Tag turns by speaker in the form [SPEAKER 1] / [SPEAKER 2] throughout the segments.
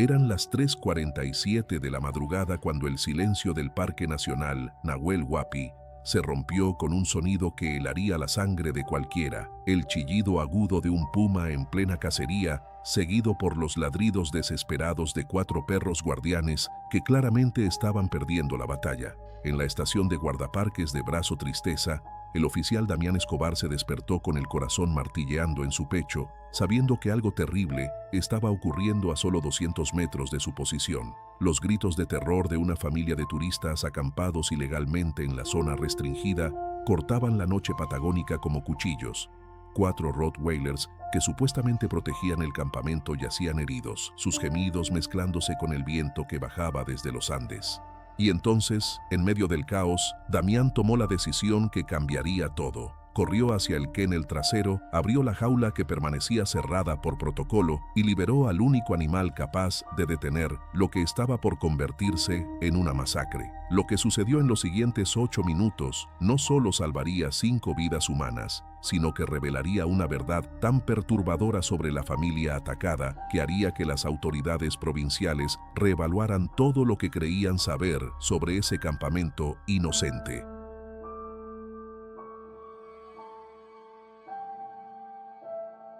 [SPEAKER 1] Eran las 3:47 de la madrugada cuando el silencio del Parque Nacional Nahuel Huapi se rompió con un sonido que helaría la sangre de cualquiera, el chillido agudo de un puma en plena cacería, seguido por los ladridos desesperados de 4 perros guardianes que claramente estaban perdiendo la batalla. En la estación de guardaparques de Brazo Tristeza, el oficial Damián Escobar se despertó con el corazón martilleando en su pecho, sabiendo que algo terrible estaba ocurriendo a solo 200 metros de su posición. Los gritos de terror de una familia de turistas acampados ilegalmente en la zona restringida cortaban la noche patagónica como cuchillos. 4 Rottweilers que supuestamente protegían el campamento yacían heridos, sus gemidos mezclándose con el viento que bajaba desde los Andes. Y entonces, en medio del caos, Damián tomó la decisión que cambiaría todo. Corrió hacia el kennel trasero, abrió la jaula que permanecía cerrada por protocolo y liberó al único animal capaz de detener lo que estaba por convertirse en una masacre. Lo que sucedió en los siguientes 8 minutos no solo salvaría 5 vidas humanas, sino que revelaría una verdad tan perturbadora sobre la familia atacada que haría que las autoridades provinciales reevaluaran todo lo que creían saber sobre ese campamento inocente.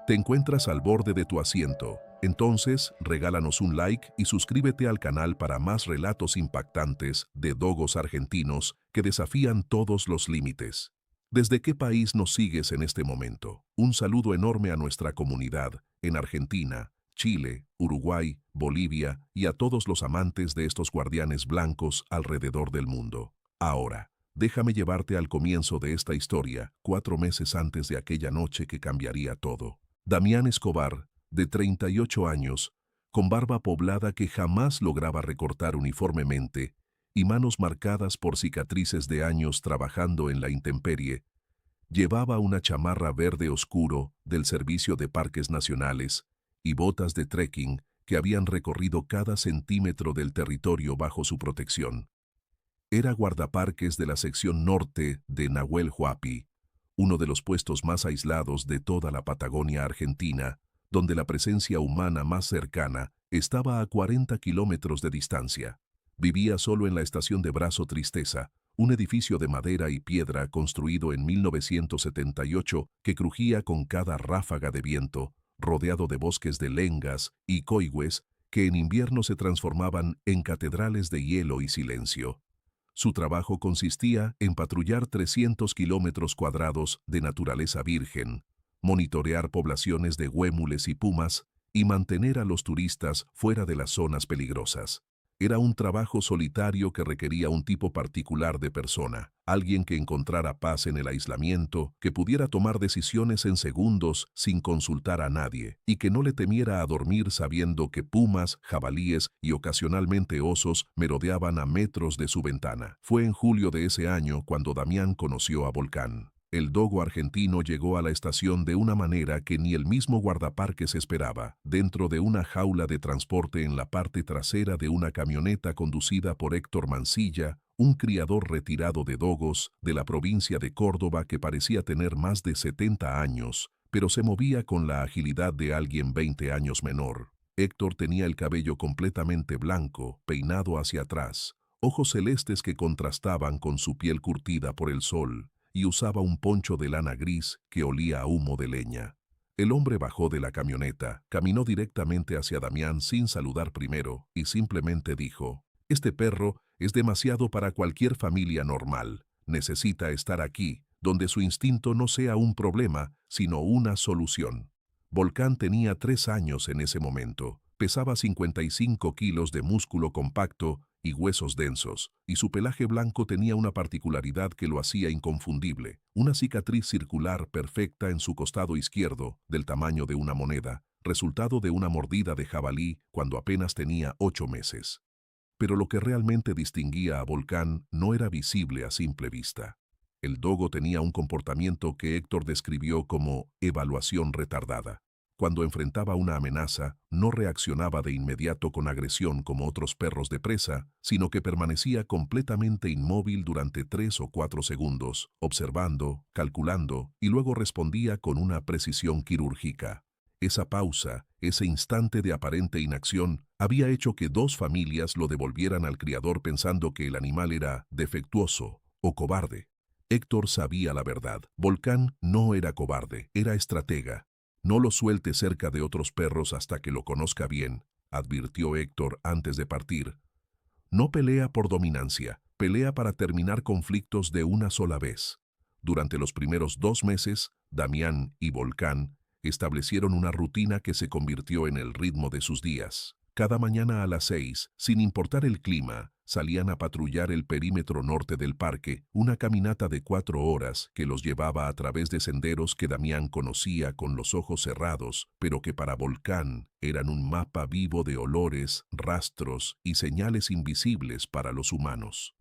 [SPEAKER 1] ¿Te encuentras al borde de tu asiento? Entonces, regálanos un like y suscríbete al canal para más relatos impactantes de dogos argentinos que desafían todos los límites. ¿Desde qué país nos sigues en este momento? Un saludo enorme a nuestra comunidad en Argentina, Chile, Uruguay, Bolivia y a todos los amantes de estos guardianes blancos alrededor del mundo. Ahora, déjame llevarte al comienzo de esta historia, 4 meses antes de aquella noche que cambiaría todo. Damián Escobar, de 38 años, con barba poblada que jamás lograba recortar uniformemente y manos marcadas por cicatrices de años trabajando en la intemperie, llevaba una chamarra verde oscuro del Servicio de Parques Nacionales y botas de trekking que habían recorrido cada centímetro del territorio bajo su protección. Era guardaparques de la sección norte de Nahuel Huapi, uno de los puestos más aislados de toda la Patagonia argentina, donde la presencia humana más cercana estaba a 40 kilómetros de distancia. Vivía solo en la estación de Brazo Tristeza, un edificio de madera y piedra construido en 1978 que crujía con cada ráfaga de viento, rodeado de bosques de lengas y coigües que en invierno se transformaban en catedrales de hielo y silencio. Su trabajo consistía en patrullar 300 kilómetros cuadrados de naturaleza virgen, monitorear poblaciones de huémules y pumas y mantener a los turistas fuera de las zonas peligrosas. Era un trabajo solitario que requería un tipo particular de persona, alguien que encontrara paz en el aislamiento, que pudiera tomar decisiones en segundos sin consultar a nadie, y que no le temiera a dormir sabiendo que pumas, jabalíes y ocasionalmente osos merodeaban a metros de su ventana. Fue en julio de ese año cuando Damián conoció a Volcán. El dogo argentino llegó a la estación de una manera que ni el mismo guardaparques esperaba, dentro de una jaula de transporte en la parte trasera de una camioneta conducida por Héctor Mancilla, un criador retirado de dogos de la provincia de Córdoba que parecía tener más de 70 años, pero se movía con la agilidad de alguien 20 años menor. Héctor tenía el cabello completamente blanco, peinado hacia atrás, ojos celestes que contrastaban con su piel curtida por el sol, y usaba un poncho de lana gris que olía a humo de leña. El hombre bajó de la camioneta, caminó directamente hacia Damián sin saludar primero y simplemente dijo: «Este perro es demasiado para cualquier familia normal. Necesita estar aquí, donde su instinto no sea un problema, sino una solución». Volcán tenía 3 años en ese momento. Pesaba 55 kilos de músculo compacto y huesos densos, y su pelaje blanco tenía una particularidad que lo hacía inconfundible, una cicatriz circular perfecta en su costado izquierdo, del tamaño de una moneda, resultado de una mordida de jabalí cuando apenas tenía 8 meses. Pero lo que realmente distinguía a Volcán no era visible a simple vista. El dogo tenía un comportamiento que Héctor describió como evaluación retardada. Cuando enfrentaba una amenaza, no reaccionaba de inmediato con agresión como otros perros de presa, sino que permanecía completamente inmóvil durante 3 o 4 segundos, observando, calculando, y luego respondía con una precisión quirúrgica. Esa pausa, ese instante de aparente inacción, había hecho que dos familias lo devolvieran al criador pensando que el animal era defectuoso o cobarde. Héctor sabía la verdad. Volcán no era cobarde, era estratega. No lo suelte cerca de otros perros hasta que lo conozca bien, advirtió Héctor antes de partir. No pelea por dominancia, pelea para terminar conflictos de una sola vez. Durante los primeros 2 meses, Damián y Volcán establecieron una rutina que se convirtió en el ritmo de sus días. Cada mañana a las 6, sin importar el clima, salían a patrullar el perímetro norte del parque, una caminata de 4 horas que los llevaba a través de senderos que Damián conocía con los ojos cerrados, pero que para Volcán eran un mapa vivo de olores, rastros y señales invisibles para los humanos.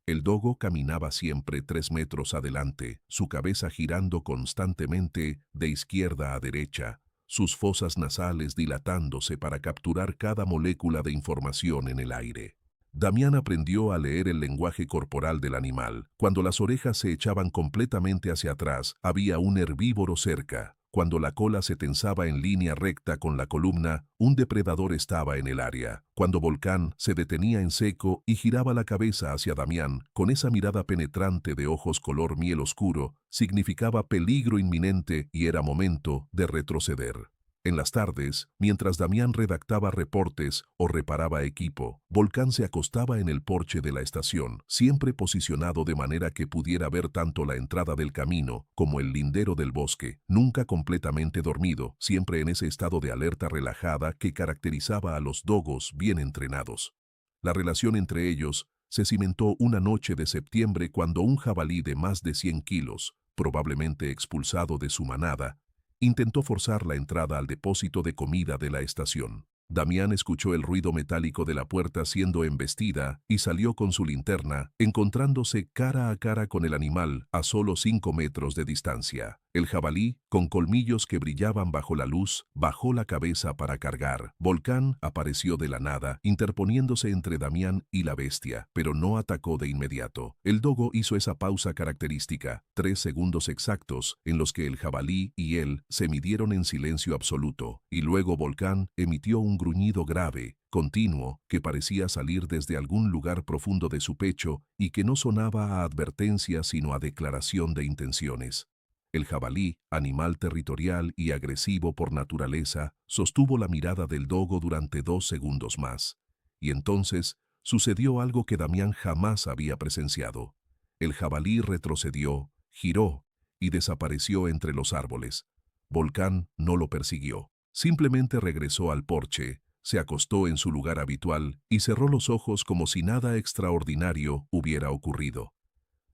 [SPEAKER 1] El dogo caminaba siempre 3 metros adelante, su cabeza girando constantemente de izquierda a derecha, sus fosas nasales dilatándose para capturar cada molécula de información en el aire. Damián aprendió a leer el lenguaje corporal del animal. Cuando las orejas se echaban completamente hacia atrás, había un herbívoro cerca. Cuando la cola se tensaba en línea recta con la columna, un depredador estaba en el área. Cuando Volcán se detenía en seco y giraba la cabeza hacia Damián, con esa mirada penetrante de ojos color miel oscuro, significaba peligro inminente y era momento de retroceder. En las tardes, mientras Damián redactaba reportes o reparaba equipo, Volcán se acostaba en el porche de la estación, siempre posicionado de manera que pudiera ver tanto la entrada del camino como el lindero del bosque, nunca completamente dormido, siempre en ese estado de alerta relajada que caracterizaba a los dogos bien entrenados. La relación entre ellos se cimentó una noche de septiembre cuando un jabalí de más de 100 kilos, probablemente expulsado de su manada, intentó forzar la entrada al depósito de comida de la estación. Damián escuchó el ruido metálico de la puerta siendo embestida y salió con su linterna, encontrándose cara a cara con el animal a solo 5 metros de distancia. El jabalí, con colmillos que brillaban bajo la luz, bajó la cabeza para cargar. Volcán apareció de la nada, interponiéndose entre Damián y la bestia, pero no atacó de inmediato. El dogo hizo esa pausa característica, 3 segundos exactos, en los que el jabalí y él se midieron en silencio absoluto, y luego Volcán emitió un gruñido grave, continuo, que parecía salir desde algún lugar profundo de su pecho y que no sonaba a advertencia sino a declaración de intenciones. El jabalí, animal territorial y agresivo por naturaleza, sostuvo la mirada del dogo durante 2 segundos más. Y entonces sucedió algo que Damián jamás había presenciado. El jabalí retrocedió, giró y desapareció entre los árboles. Volcán no lo persiguió. Simplemente regresó al porche, se acostó en su lugar habitual y cerró los ojos como si nada extraordinario hubiera ocurrido.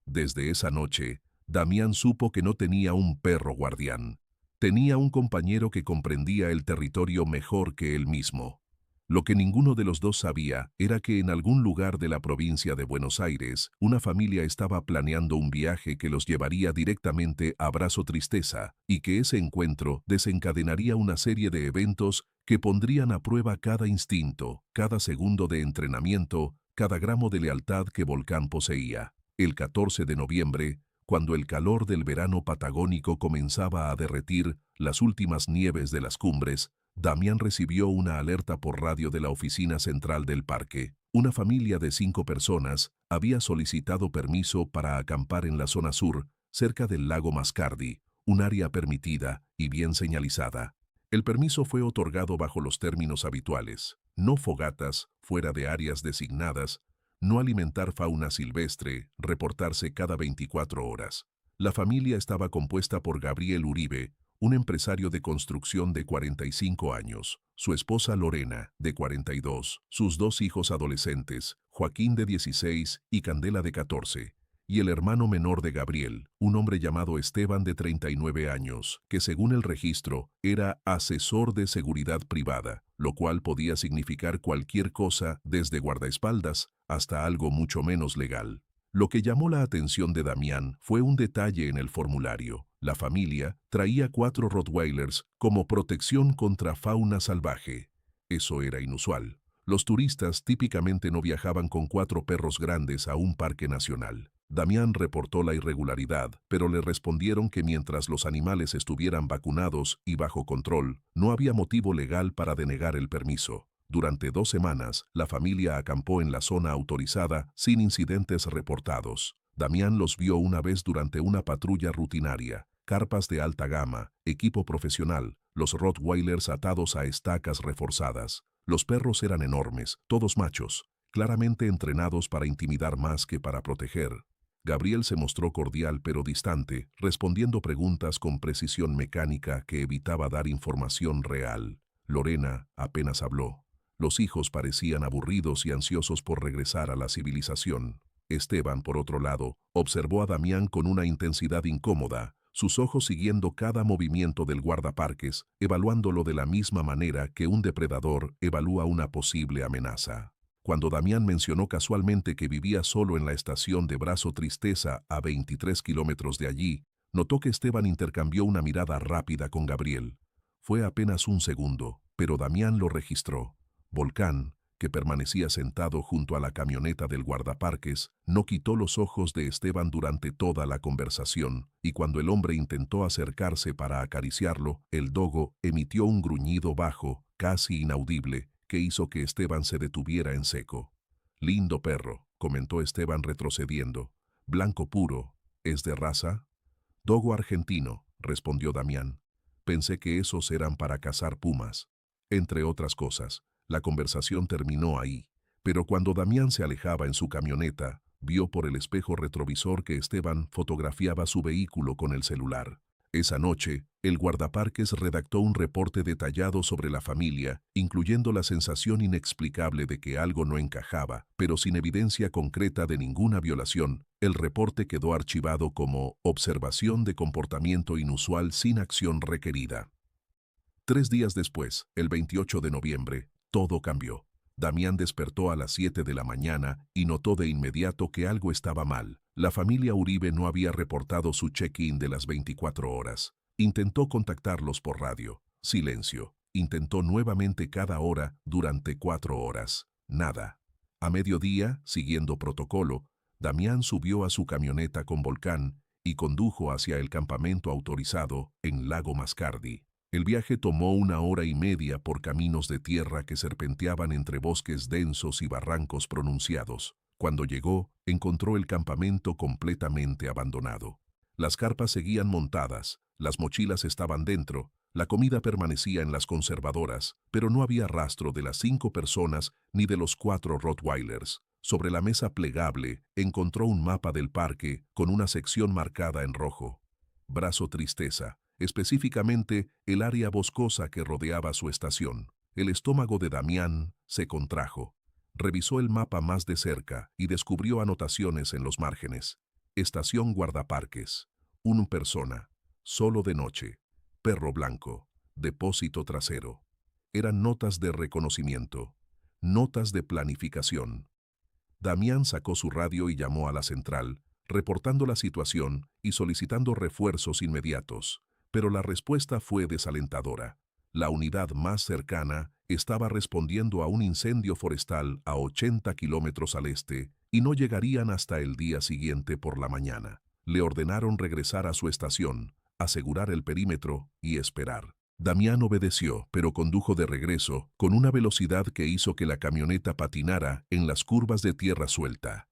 [SPEAKER 1] Desde esa noche, Damián supo que no tenía un perro guardián. Tenía un compañero que comprendía el territorio mejor que él mismo. Lo que ninguno de los dos sabía era que en algún lugar de la provincia de Buenos Aires, una familia estaba planeando un viaje que los llevaría directamente a Brazo Tristeza y que ese encuentro desencadenaría una serie de eventos que pondrían a prueba cada instinto, cada segundo de entrenamiento, cada gramo de lealtad que Volcán poseía. El 14 de noviembre, cuando el calor del verano patagónico comenzaba a derretir las últimas nieves de las cumbres, Damián recibió una alerta por radio de la oficina central del parque. Una familia de 5 personas había solicitado permiso para acampar en la zona sur, cerca del lago Mascardi, un área permitida y bien señalizada. El permiso fue otorgado bajo los términos habituales: no fogatas fuera de áreas designadas, no alimentar fauna silvestre, reportarse cada 24 horas. La familia estaba compuesta por Gabriel Uribe, un empresario de construcción de 45 años, su esposa Lorena, de 42, sus 2 hijos adolescentes, Joaquín de 16 y Candela de 14, y el hermano menor de Gabriel, un hombre llamado Esteban de 39 años, que según el registro era asesor de seguridad privada, lo cual podía significar cualquier cosa desde guardaespaldas hasta algo mucho menos legal. Lo que llamó la atención de Damián fue un detalle en el formulario. La familia traía 4 Rottweilers como protección contra fauna salvaje. Eso era inusual. Los turistas típicamente no viajaban con 4 perros grandes a un parque nacional. Damián reportó la irregularidad, pero le respondieron que mientras los animales estuvieran vacunados y bajo control, no había motivo legal para denegar el permiso. Durante 2 semanas, la familia acampó en la zona autorizada sin incidentes reportados. Damián los vio una vez durante una patrulla rutinaria, carpas de alta gama, equipo profesional, los Rottweilers atados a estacas reforzadas. Los perros eran enormes, todos machos, claramente entrenados para intimidar más que para proteger. Gabriel se mostró cordial pero distante, respondiendo preguntas con precisión mecánica que evitaba dar información real. Lorena apenas habló. Los hijos parecían aburridos y ansiosos por regresar a la civilización. Esteban, por otro lado, observó a Damián con una intensidad incómoda, sus ojos siguiendo cada movimiento del guardaparques, evaluándolo de la misma manera que un depredador evalúa una posible amenaza. Cuando Damián mencionó casualmente que vivía solo en la estación de Brazo Tristeza a 23 kilómetros de allí, notó que Esteban intercambió una mirada rápida con Gabriel. Fue apenas un segundo, pero Damián lo registró. Volcán, que permanecía sentado junto a la camioneta del guardaparques, no quitó los ojos de Esteban durante toda la conversación, y cuando el hombre intentó acercarse para acariciarlo, el dogo emitió un gruñido bajo, casi inaudible, que hizo que Esteban se detuviera en seco. «Lindo perro», comentó Esteban retrocediendo. «Blanco puro. ¿Es de raza?» «Dogo argentino», respondió Damián. «Pensé que esos eran para cazar pumas». Entre otras cosas, la conversación terminó ahí, pero cuando Damián se alejaba en su camioneta, vio por el espejo retrovisor que Esteban fotografiaba su vehículo con el celular. Esa noche, el guardaparques redactó un reporte detallado sobre la familia, incluyendo la sensación inexplicable de que algo no encajaba, pero sin evidencia concreta de ninguna violación. El reporte quedó archivado como observación de comportamiento inusual sin acción requerida. 3 días después, el 28 de noviembre, todo cambió. Damián despertó a las 7 de la mañana y notó de inmediato que algo estaba mal. La familia Uribe no había reportado su check-in de las 24 horas. Intentó contactarlos por radio. Silencio. Intentó nuevamente cada hora durante 4 horas. Nada. A mediodía, siguiendo protocolo, Damián subió a su camioneta con Volcán y condujo hacia el campamento autorizado en Lago Mascardi. El viaje tomó 1 hora y media por caminos de tierra que serpenteaban entre bosques densos y barrancos pronunciados. Cuando llegó, encontró el campamento completamente abandonado. Las carpas seguían montadas, las mochilas estaban dentro, la comida permanecía en las conservadoras, pero no había rastro de las 5 personas ni de los 4 Rottweilers. Sobre la mesa plegable, encontró un mapa del parque con una sección marcada en rojo. Brazo Tristeza. Específicamente el área boscosa que rodeaba su estación. El estómago de Damián se contrajo. Revisó el mapa más de cerca y descubrió anotaciones en los márgenes. Estación guardaparques. 1 persona. Solo de noche. Perro blanco. Depósito trasero. Eran notas de reconocimiento. Notas de planificación. Damián sacó su radio y llamó a la central, reportando la situación y solicitando refuerzos inmediatos. Pero la respuesta fue desalentadora. La unidad más cercana estaba respondiendo a un incendio forestal a 80 kilómetros al este y no llegarían hasta el día siguiente por la mañana. Le ordenaron regresar a su estación, asegurar el perímetro y esperar. Damián obedeció, pero condujo de regreso con una velocidad que hizo que la camioneta patinara en las curvas de tierra suelta.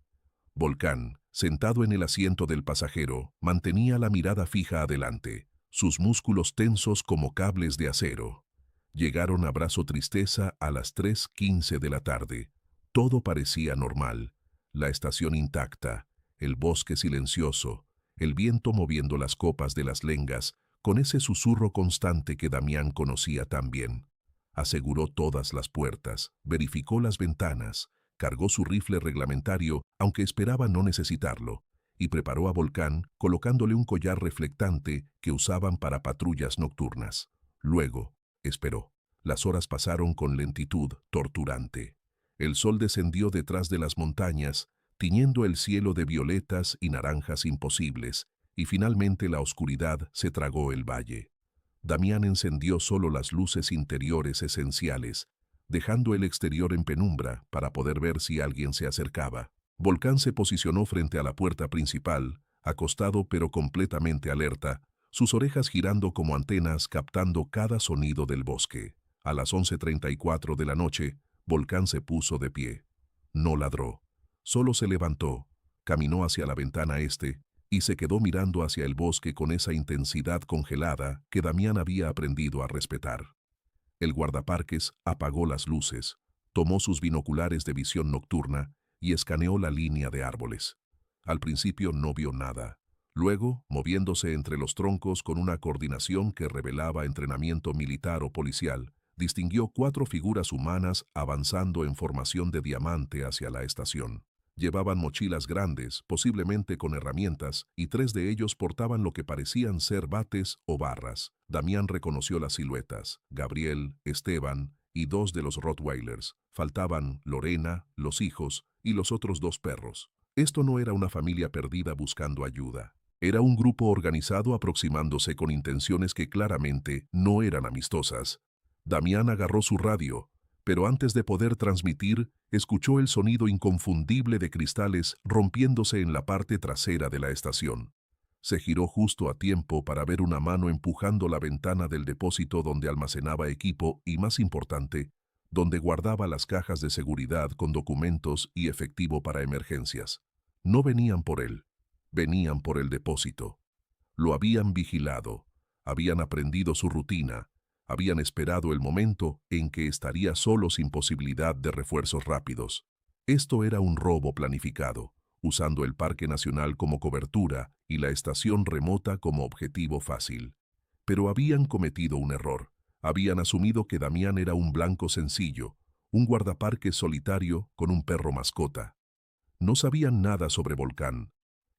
[SPEAKER 1] Volcán, sentado en el asiento del pasajero, mantenía la mirada fija adelante, sus músculos tensos como cables de acero. Llegaron a Brazo Tristeza a las 3:15 de la tarde. Todo parecía normal. La estación intacta, el bosque silencioso, el viento moviendo las copas de las lengas, con ese susurro constante que Damián conocía tan bien. Aseguró todas las puertas, verificó las ventanas, cargó su rifle reglamentario, aunque esperaba no necesitarlo, y preparó a Volcán colocándole un collar reflectante que usaban para patrullas nocturnas. Luego, esperó. Las horas pasaron con lentitud torturante. El sol descendió detrás de las montañas, tiñendo el cielo de violetas y naranjas imposibles, y finalmente la oscuridad se tragó el valle. Damián encendió solo las luces interiores esenciales, dejando el exterior en penumbra para poder ver si alguien se acercaba. Volcán se posicionó frente a la puerta principal, acostado pero completamente alerta, sus orejas girando como antenas captando cada sonido del bosque. A las 11:34 de la noche, Volcán se puso de pie. No ladró. Solo se levantó, caminó hacia la ventana este y se quedó mirando hacia el bosque con esa intensidad congelada que Damián había aprendido a respetar. El guardaparques apagó las luces, tomó sus binoculares de visión nocturna y escaneó la línea de árboles. Al principio no vio nada. Luego, moviéndose entre los troncos con una coordinación que revelaba entrenamiento militar o policial, distinguió 4 figuras humanas avanzando en formación de diamante hacia la estación. Llevaban mochilas grandes, posiblemente con herramientas, y 3 de ellos portaban lo que parecían ser bates o barras. Damián reconoció las siluetas: Gabriel, Esteban y 2 de los Rottweilers. Faltaban Lorena, los hijos y los otros 2 perros. Esto no era una familia perdida buscando ayuda. Era un grupo organizado aproximándose con intenciones que claramente no eran amistosas. Damián agarró su radio, pero antes de poder transmitir, escuchó el sonido inconfundible de cristales rompiéndose en la parte trasera de la estación. Se giró justo a tiempo para ver una mano empujando la ventana del depósito donde almacenaba equipo y, más importante, donde guardaba las cajas de seguridad con documentos y efectivo para emergencias. No venían por él, venían por el depósito. Lo habían vigilado, habían aprendido su rutina, habían esperado el momento en que estaría solo sin posibilidad de refuerzos rápidos. Esto era un robo planificado, usando el Parque Nacional como cobertura y la estación remota como objetivo fácil. Pero habían cometido un error. Habían asumido que Damián era un blanco sencillo, un guardaparques solitario con un perro mascota. No sabían nada sobre Volcán.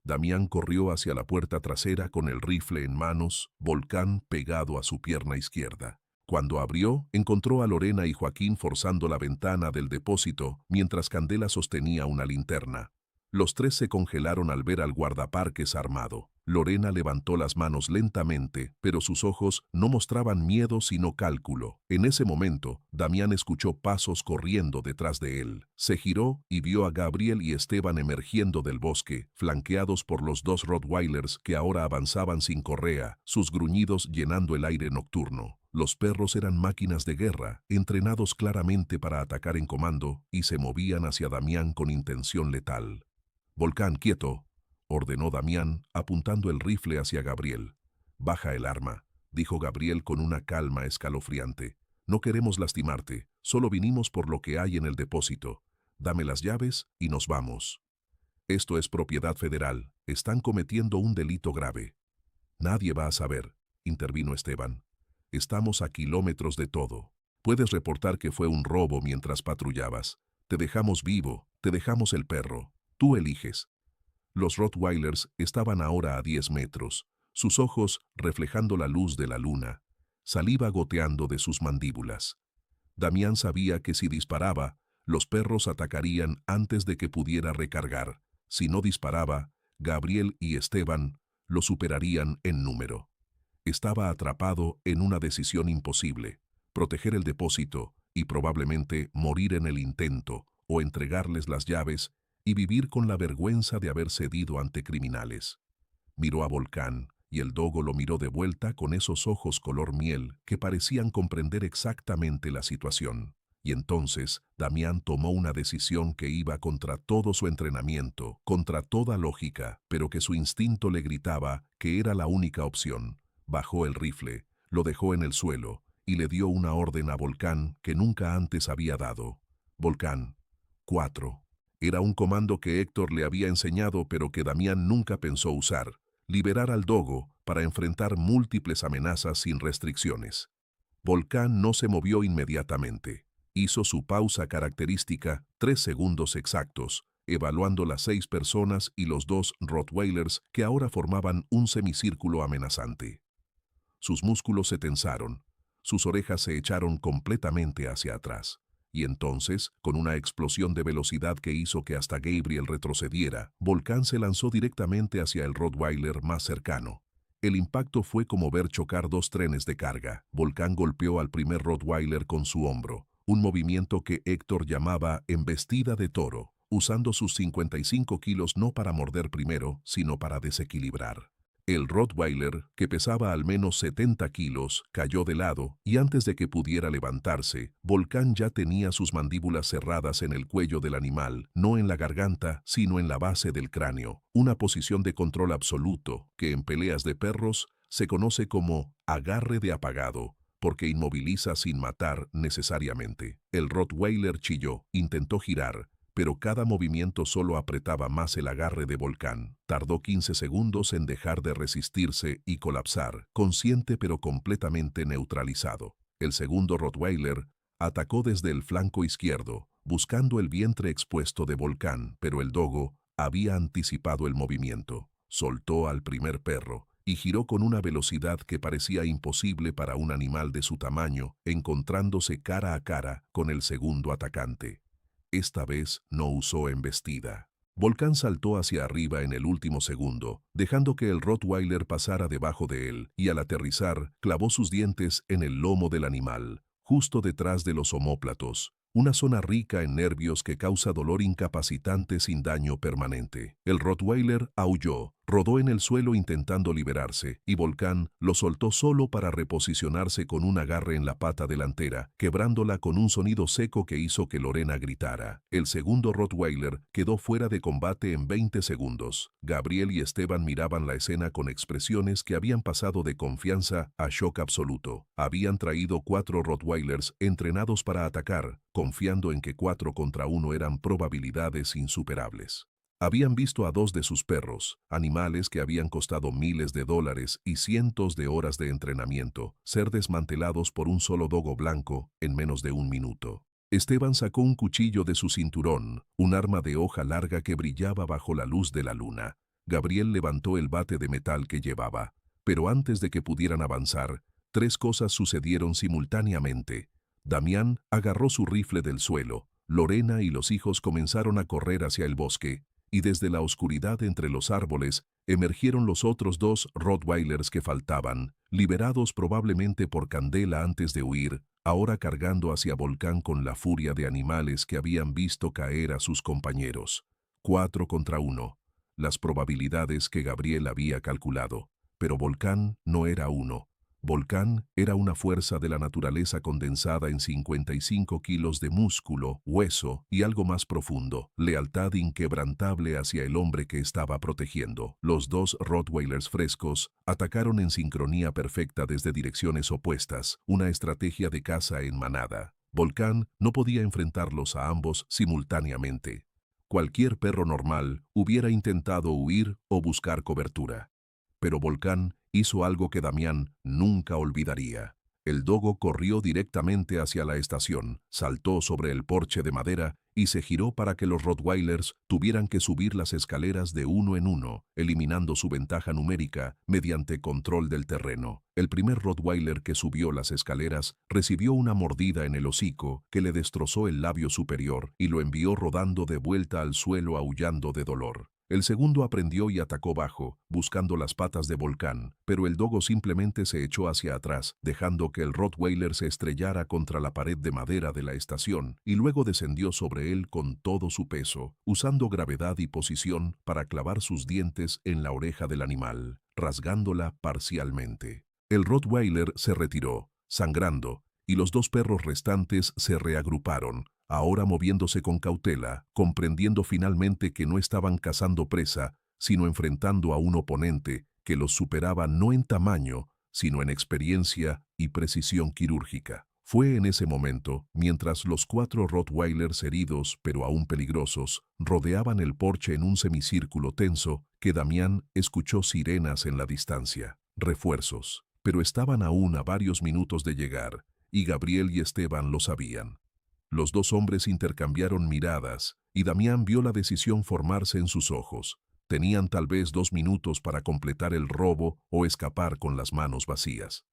[SPEAKER 1] Damián corrió hacia la puerta trasera con el rifle en manos, Volcán pegado a su pierna izquierda. Cuando abrió, encontró a Lorena y Joaquín forzando la ventana del depósito mientras Candela sostenía una linterna. Los 3 se congelaron al ver al guardaparques armado. Lorena levantó las manos lentamente, pero sus ojos no mostraban miedo sino cálculo. En ese momento, Damián escuchó pasos corriendo detrás de él. Se giró y vio a Gabriel y Esteban emergiendo del bosque, flanqueados por los 2 Rottweilers que ahora avanzaban sin correa, sus gruñidos llenando el aire nocturno. Los perros eran máquinas de guerra, entrenados claramente para atacar en comando, y se movían hacia Damián con intención letal. «Volcán, quieto», ordenó Damián, apuntando el rifle hacia Gabriel. «Baja el arma», dijo Gabriel con una calma escalofriante. «No queremos lastimarte, solo vinimos por lo que hay en el depósito. Dame las llaves y nos vamos». «Esto es propiedad federal, están cometiendo un delito grave». «Nadie va a saber», intervino Esteban. «Estamos a kilómetros de todo. Puedes reportar que fue un robo mientras patrullabas. Te dejamos vivo, te dejamos el perro. Tú eliges». Los Rottweilers estaban ahora a 10 metros, sus ojos reflejando la luz de la luna, saliva goteando de sus mandíbulas. Damián sabía que si disparaba, los perros atacarían antes de que pudiera recargar. Si no disparaba, Gabriel y Esteban lo superarían en número. Estaba atrapado en una decisión imposible: proteger el depósito y probablemente morir en el intento, o entregarles las llaves y vivir con la vergüenza de haber cedido ante criminales. Miró a Volcán, y el dogo lo miró de vuelta con esos ojos color miel que parecían comprender exactamente la situación. Y entonces Damián tomó una decisión que iba contra todo su entrenamiento, contra toda lógica, pero que su instinto le gritaba que era la única opción. Bajó el rifle, lo dejó en el suelo y le dio una orden a Volcán que nunca antes había dado. «Volcán, 4». Era un comando que Héctor le había enseñado pero que Damián nunca pensó usar: liberar al dogo para enfrentar múltiples amenazas sin restricciones. Volcán no se movió inmediatamente. Hizo su pausa característica, 3 segundos exactos, evaluando las 6 personas y los 2 Rottweilers que ahora formaban un semicírculo amenazante. Sus músculos se tensaron, sus orejas se echaron completamente hacia atrás. Y entonces, con una explosión de velocidad que hizo que hasta Gabriel retrocediera, Volcán se lanzó directamente hacia el Rottweiler más cercano. El impacto fue como ver chocar 2 trenes de carga. Volcán golpeó al primer Rottweiler con su hombro, un movimiento que Héctor llamaba embestida de toro. usando sus 55 kilos no para morder primero, sino para desequilibrar. El Rottweiler, que pesaba al menos 70 kilos, cayó de lado y antes de que pudiera levantarse, Volcán ya tenía sus mandíbulas cerradas en el cuello del animal, no en la garganta, sino en la base del cráneo, una posición de control absoluto que en peleas de perros se conoce como agarre de apagado, porque inmoviliza sin matar necesariamente. El Rottweiler chilló, intentó girar, pero cada movimiento solo apretaba más el agarre de Volcán. Tardó 15 segundos en dejar de resistirse y colapsar, consciente pero completamente neutralizado. El segundo Rottweiler atacó desde el flanco izquierdo, buscando el vientre expuesto de Volcán, pero el dogo había anticipado el movimiento. Soltó al primer perro y giró con una velocidad que parecía imposible para un animal de su tamaño, encontrándose cara a cara con el segundo atacante. Esta vez no usó embestida. Volcán saltó hacia arriba en el último segundo, dejando que el Rottweiler pasara debajo de él, y al aterrizar, clavó sus dientes en el lomo del animal, justo detrás de los omóplatos, una zona rica en nervios que causa dolor incapacitante sin daño permanente. El Rottweiler aulló, rodó en el suelo intentando liberarse, y Volcán lo soltó solo para reposicionarse con un agarre en la pata delantera, quebrándola con un sonido seco que hizo que Lorena gritara. El segundo Rottweiler quedó fuera de combate en 20 segundos. Gabriel y Esteban miraban la escena con expresiones que habían pasado de confianza a shock absoluto. Habían traído 4 Rottweilers entrenados para atacar, confiando en que 4 contra 1 eran probabilidades insuperables. Habían visto a 2 de sus perros, animales que habían costado miles de dólares y cientos de horas de entrenamiento, ser desmantelados por un solo dogo blanco en menos de un minuto. Esteban sacó un cuchillo de su cinturón, un arma de hoja larga que brillaba bajo la luz de la luna. Gabriel levantó el bate de metal que llevaba, pero antes de que pudieran avanzar, 3 cosas sucedieron simultáneamente. Damián agarró su rifle del suelo, Lorena y los hijos comenzaron a correr hacia el bosque, y desde la oscuridad entre los árboles emergieron los otros 2 Rottweilers que faltaban, liberados probablemente por Candela antes de huir, ahora cargando hacia Volcán con la furia de animales que habían visto caer a sus compañeros. 4 contra 1. Las probabilidades que Gabriel había calculado. Pero Volcán no era uno. Volcán era una fuerza de la naturaleza condensada en 55 kilos de músculo, hueso y algo más profundo, lealtad inquebrantable hacia el hombre que estaba protegiendo. Los 2 Rottweilers frescos atacaron en sincronía perfecta desde direcciones opuestas, una estrategia de caza en manada. Volcán no podía enfrentarlos a ambos simultáneamente. Cualquier perro normal hubiera intentado huir o buscar cobertura. Pero Volcán hizo algo que Damián nunca olvidaría. El dogo corrió directamente hacia la estación, saltó sobre el porche de madera y se giró para que los Rottweilers tuvieran que subir las escaleras de uno en uno, eliminando su ventaja numérica mediante control del terreno. El primer Rottweiler que subió las escaleras recibió una mordida en el hocico que le destrozó el labio superior y lo envió rodando de vuelta al suelo aullando de dolor. El segundo aprendió y atacó bajo, buscando las patas de Volcán, pero el dogo simplemente se echó hacia atrás, dejando que el Rottweiler se estrellara contra la pared de madera de la estación, y luego descendió sobre él con todo su peso, usando gravedad y posición para clavar sus dientes en la oreja del animal, rasgándola parcialmente. El Rottweiler se retiró, sangrando, y los 2 perros restantes se reagruparon, ahora moviéndose con cautela, comprendiendo finalmente que no estaban cazando presa, sino enfrentando a un oponente que los superaba no en tamaño, sino en experiencia y precisión quirúrgica. Fue en ese momento, mientras los 4 Rottweilers heridos, pero aún peligrosos, rodeaban el porche en un semicírculo tenso, que Damián escuchó sirenas en la distancia. Refuerzos. Pero estaban aún a varios minutos de llegar, y Gabriel y Esteban lo sabían. Los 2 hombres intercambiaron miradas, y Damián vio la decisión formarse en sus ojos. Tenían tal vez 2 minutos para completar el robo o escapar con las manos vacías.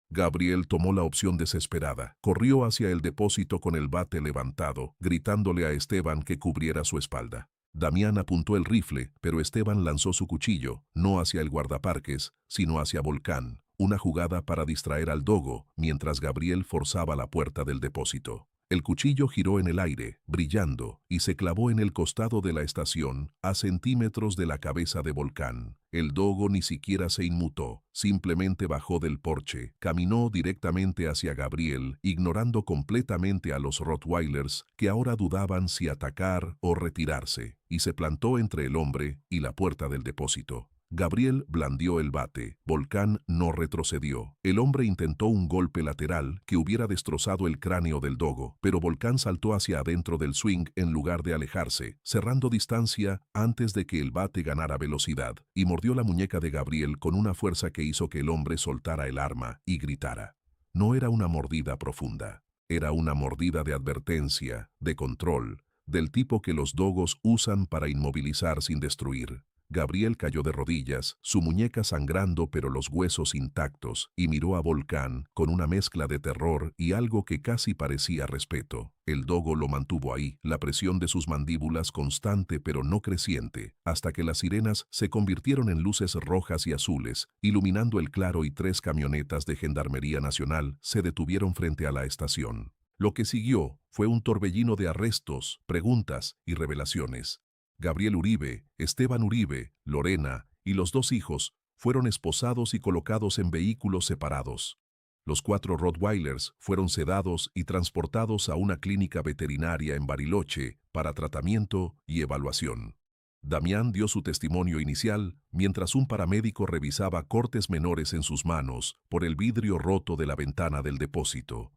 [SPEAKER 1] Gabriel tomó la opción desesperada. Corrió hacia el depósito con el bate levantado, gritándole a Esteban que cubriera su espalda. Damián apuntó el rifle, pero Esteban lanzó su cuchillo, no hacia el guardaparques, sino hacia Volcán, una jugada para distraer al dogo, mientras Gabriel forzaba la puerta del depósito. El cuchillo giró en el aire, brillando, y se clavó en el costado de la estación, a centímetros de la cabeza de Volcán. El dogo ni siquiera se inmutó, simplemente bajó del porche, caminó directamente hacia Gabriel, ignorando completamente a los Rottweilers, que ahora dudaban si atacar o retirarse, y se plantó entre el hombre y la puerta del depósito. Gabriel blandió el bate. Volcán no retrocedió. El hombre intentó un golpe lateral que hubiera destrozado el cráneo del dogo, pero Volcán saltó hacia adentro del swing en lugar de alejarse, cerrando distancia antes de que el bate ganara velocidad, y mordió la muñeca de Gabriel con una fuerza que hizo que el hombre soltara el arma y gritara. No era una mordida profunda. Era una mordida de advertencia, de control, del tipo que los dogos usan para inmovilizar sin destruir. Gabriel cayó de rodillas, su muñeca sangrando pero los huesos intactos, y miró a Volcán con una mezcla de terror y algo que casi parecía respeto. El dogo lo mantuvo ahí, la presión de sus mandíbulas constante pero no creciente, hasta que las sirenas se convirtieron en luces rojas y azules, iluminando el claro, y 3 camionetas de Gendarmería Nacional se detuvieron frente a la estación. Lo que siguió fue un torbellino de arrestos, preguntas y revelaciones. Gabriel Uribe, Esteban Uribe, Lorena y los 2 hijos fueron esposados y colocados en vehículos separados. Los 4 Rottweilers fueron sedados y transportados a una clínica veterinaria en Bariloche para tratamiento y evaluación. Damián dio su testimonio inicial mientras un paramédico revisaba cortes menores en sus manos por el vidrio roto de la ventana del depósito.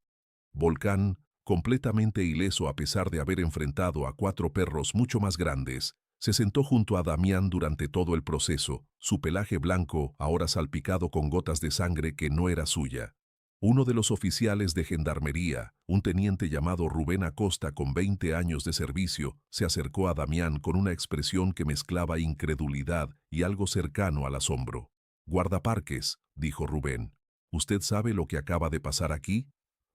[SPEAKER 1] Volcán, completamente ileso a pesar de haber enfrentado a 4 perros mucho más grandes, se sentó junto a Damián durante todo el proceso, su pelaje blanco ahora salpicado con gotas de sangre que no era suya. Uno de los oficiales de gendarmería, un teniente llamado Rubén Acosta con 20 años de servicio, se acercó a Damián con una expresión que mezclaba incredulidad y algo cercano al asombro. «Guardaparques», dijo Rubén, «¿usted sabe lo que acaba de pasar aquí?»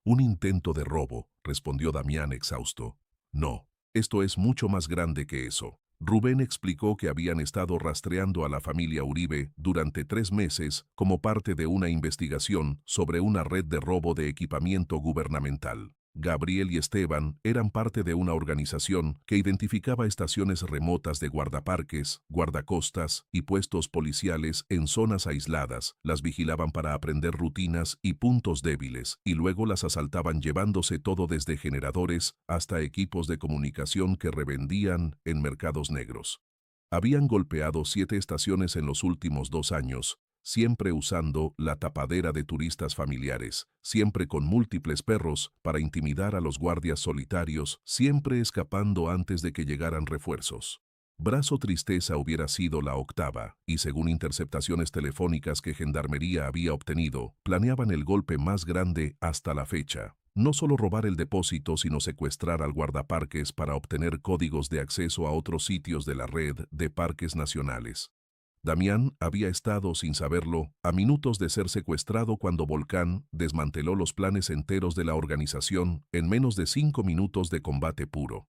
[SPEAKER 1] «Un intento de robo», respondió Damián exhausto. «No, esto es mucho más grande que eso». Rubén explicó que habían estado rastreando a la familia Uribe durante 3 meses como parte de una investigación sobre una red de robo de equipamiento gubernamental. Gabriel y Esteban eran parte de una organización que identificaba estaciones remotas de guardaparques, guardacostas y puestos policiales en zonas aisladas, las vigilaban para aprender rutinas y puntos débiles, y luego las asaltaban llevándose todo desde generadores hasta equipos de comunicación que revendían en mercados negros. Habían golpeado 7 estaciones en los últimos 2 años, siempre usando la tapadera de turistas familiares, siempre con múltiples perros para intimidar a los guardias solitarios, siempre escapando antes de que llegaran refuerzos. Brazo Tristeza hubiera sido la 8ª, y según interceptaciones telefónicas que Gendarmería había obtenido, planeaban el golpe más grande hasta la fecha. No solo robar el depósito, sino secuestrar al guardaparques para obtener códigos de acceso a otros sitios de la red de parques nacionales. Damián había estado, sin saberlo, a minutos de ser secuestrado cuando Volcán desmanteló los planes enteros de la organización en menos de 5 minutos de combate puro.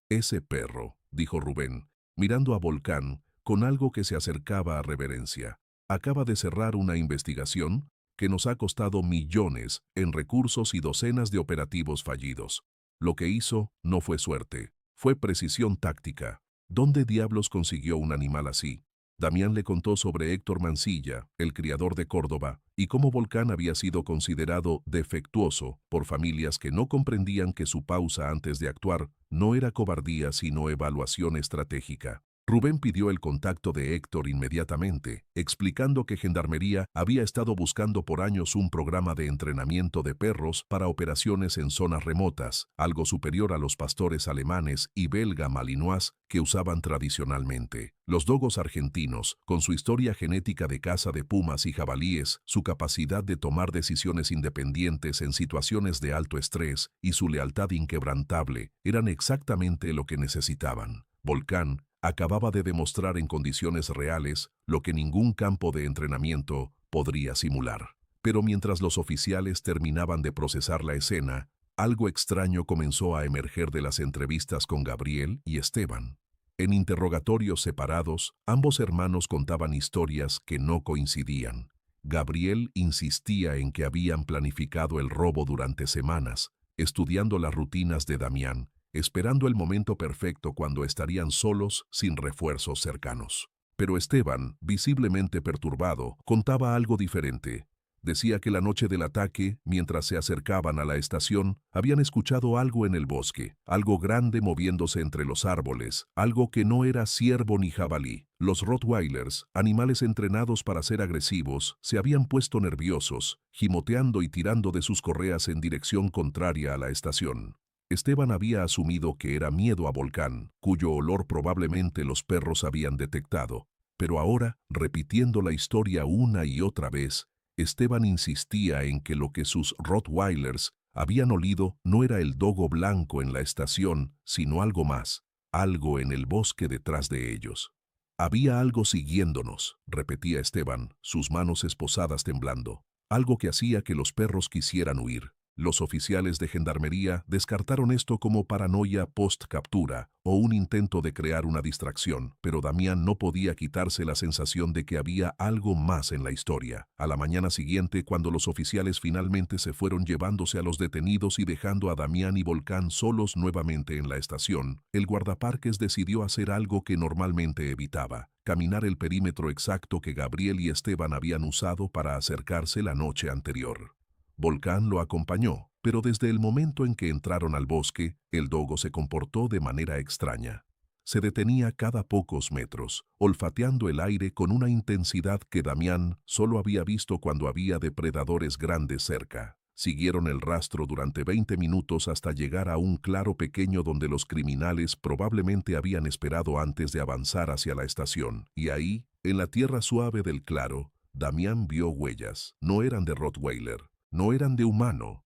[SPEAKER 1] «Ese perro», dijo Rubén, mirando a Volcán con algo que se acercaba a reverencia, «acaba de cerrar una investigación que nos ha costado millones en recursos y docenas de operativos fallidos. Lo que hizo no fue suerte, fue precisión táctica. ¿Dónde diablos consiguió un animal así?» Damián le contó sobre Héctor Mancilla, el criador de Córdoba, y cómo Volcán había sido considerado defectuoso por familias que no comprendían que su pausa antes de actuar no era cobardía sino evaluación estratégica. Rubén pidió el contacto de Héctor inmediatamente, explicando que Gendarmería había estado buscando por años un programa de entrenamiento de perros para operaciones en zonas remotas, algo superior a los pastores alemanes y belga malinois que usaban tradicionalmente. Los dogos argentinos, con su historia genética de caza de pumas y jabalíes, su capacidad de tomar decisiones independientes en situaciones de alto estrés y su lealtad inquebrantable, eran exactamente lo que necesitaban. Volcán acababa de demostrar en condiciones reales lo que ningún campo de entrenamiento podría simular. Pero mientras los oficiales terminaban de procesar la escena, algo extraño comenzó a emerger de las entrevistas con Gabriel y Esteban. En interrogatorios separados, ambos hermanos contaban historias que no coincidían. Gabriel insistía en que habían planificado el robo durante semanas, estudiando las rutinas de Damián, esperando el momento perfecto cuando estarían solos sin refuerzos cercanos. Pero Esteban, visiblemente perturbado, contaba algo diferente. Decía que la noche del ataque, mientras se acercaban a la estación, habían escuchado algo en el bosque, algo grande moviéndose entre los árboles, algo que no era ciervo ni jabalí. Los Rottweilers, animales entrenados para ser agresivos, se habían puesto nerviosos, gimoteando y tirando de sus correas en dirección contraria a la estación. Esteban había asumido que era miedo a Volcán, cuyo olor probablemente los perros habían detectado. Pero ahora, repitiendo la historia una y otra vez, Esteban insistía en que lo que sus Rottweilers habían olido no era el dogo blanco en la estación, sino algo más, algo en el bosque detrás de ellos. Había algo siguiéndonos, repetía Esteban, sus manos esposadas temblando, algo que hacía que los perros quisieran huir. Los oficiales de gendarmería descartaron esto como paranoia post-captura o un intento de crear una distracción, pero Damián no podía quitarse la sensación de que había algo más en la historia. A la mañana siguiente, cuando los oficiales finalmente se fueron llevándose a los detenidos y dejando a Damián y Volcán solos nuevamente en la estación, el guardaparques decidió hacer algo que normalmente evitaba: caminar el perímetro exacto que Gabriel y Esteban habían usado para acercarse la noche anterior. Volcán lo acompañó, pero desde el momento en que entraron al bosque, el dogo se comportó de manera extraña. Se detenía cada pocos metros, olfateando el aire con una intensidad que Damián solo había visto cuando había depredadores grandes cerca. Siguieron el rastro durante 20 minutos hasta llegar a un claro pequeño donde los criminales probablemente habían esperado antes de avanzar hacia la estación. Y ahí, en la tierra suave del claro, Damián vio huellas. No eran de Rottweiler. No eran de humano,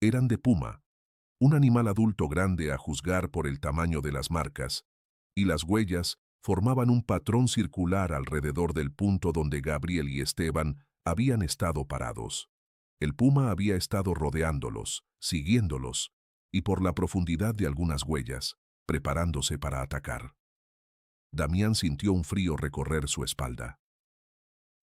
[SPEAKER 1] eran de puma, un animal adulto grande a juzgar por el tamaño de las marcas, y las huellas formaban un patrón circular alrededor del punto donde Gabriel y Esteban habían estado parados. El puma había estado rodeándolos, siguiéndolos, y por la profundidad de algunas huellas, preparándose para atacar. Damián sintió un frío recorrer su espalda.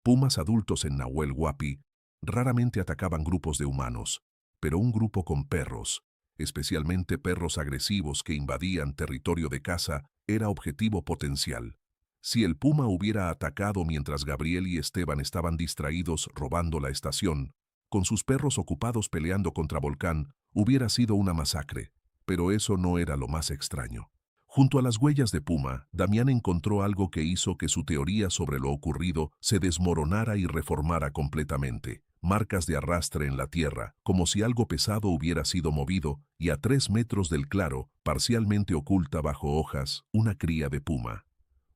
[SPEAKER 1] Pumas adultos en Nahuel Huapi raramente atacaban grupos de humanos, pero un grupo con perros, especialmente perros agresivos que invadían territorio de caza, era objetivo potencial. Si el puma hubiera atacado mientras Gabriel y Esteban estaban distraídos robando la estación, con sus perros ocupados peleando contra Volcán, hubiera sido una masacre, pero eso no era lo más extraño. Junto a las huellas de puma, Damián encontró algo que hizo que su teoría sobre lo ocurrido se desmoronara y reformara completamente. Marcas de arrastre en la tierra, como si algo pesado hubiera sido movido, y a 3 metros del claro, parcialmente oculta bajo hojas, una cría de puma.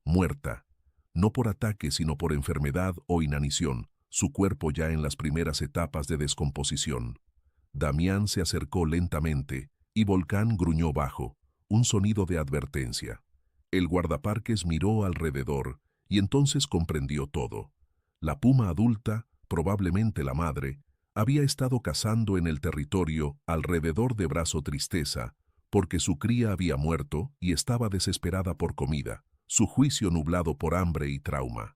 [SPEAKER 1] Muerta, no por ataque sino por enfermedad o inanición, su cuerpo ya en las primeras etapas de descomposición. Damián se acercó lentamente, y Volcán gruñó bajo, un sonido de advertencia. El guardaparques miró alrededor, y entonces comprendió todo. La puma adulta, probablemente la madre, había estado cazando en el territorio alrededor de Brazo Tristeza, porque su cría había muerto y estaba desesperada por comida, su juicio nublado por hambre y trauma.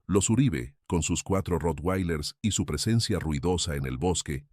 [SPEAKER 1] Los Uribe, con sus 4 Rottweilers y su presencia ruidosa en el bosque,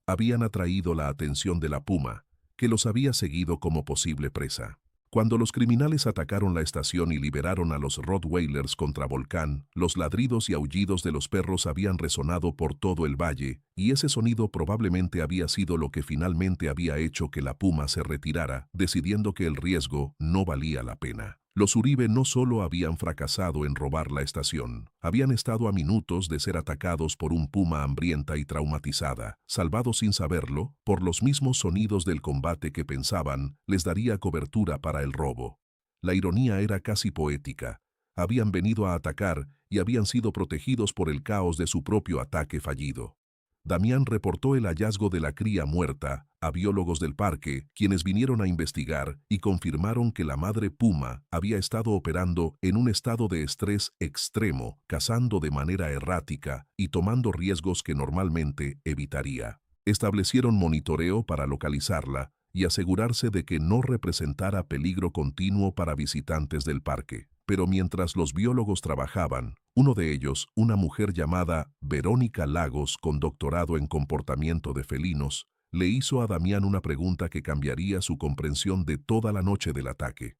[SPEAKER 1] habían atraído la atención de la puma, que los había seguido como posible presa. Cuando los criminales atacaron la estación y liberaron a los Rottweilers contra Volcán, los ladridos y aullidos de los perros habían resonado por todo el valle, y ese sonido probablemente había sido lo que finalmente había hecho que la puma se retirara, decidiendo que el riesgo no valía la pena. Los Uribe no solo habían fracasado en robar la estación, habían estado a minutos de ser atacados por un puma hambrienta y traumatizada, salvados sin saberlo por los mismos sonidos del combate que pensaban les daría cobertura para el robo. La ironía era casi poética. Habían venido a atacar y habían sido protegidos por el caos de su propio ataque fallido. Damián reportó el hallazgo de la cría muerta a biólogos del parque, quienes vinieron a investigar y confirmaron que la madre puma había estado operando en un estado de estrés extremo, cazando de manera errática y tomando riesgos que normalmente evitaría. Establecieron monitoreo para localizarla y asegurarse de que no representara peligro continuo para visitantes del parque. Pero mientras los biólogos trabajaban, uno de ellos, una mujer llamada Verónica Lagos con doctorado en comportamiento de felinos, le hizo a Damián una pregunta que cambiaría su comprensión de toda la noche del ataque.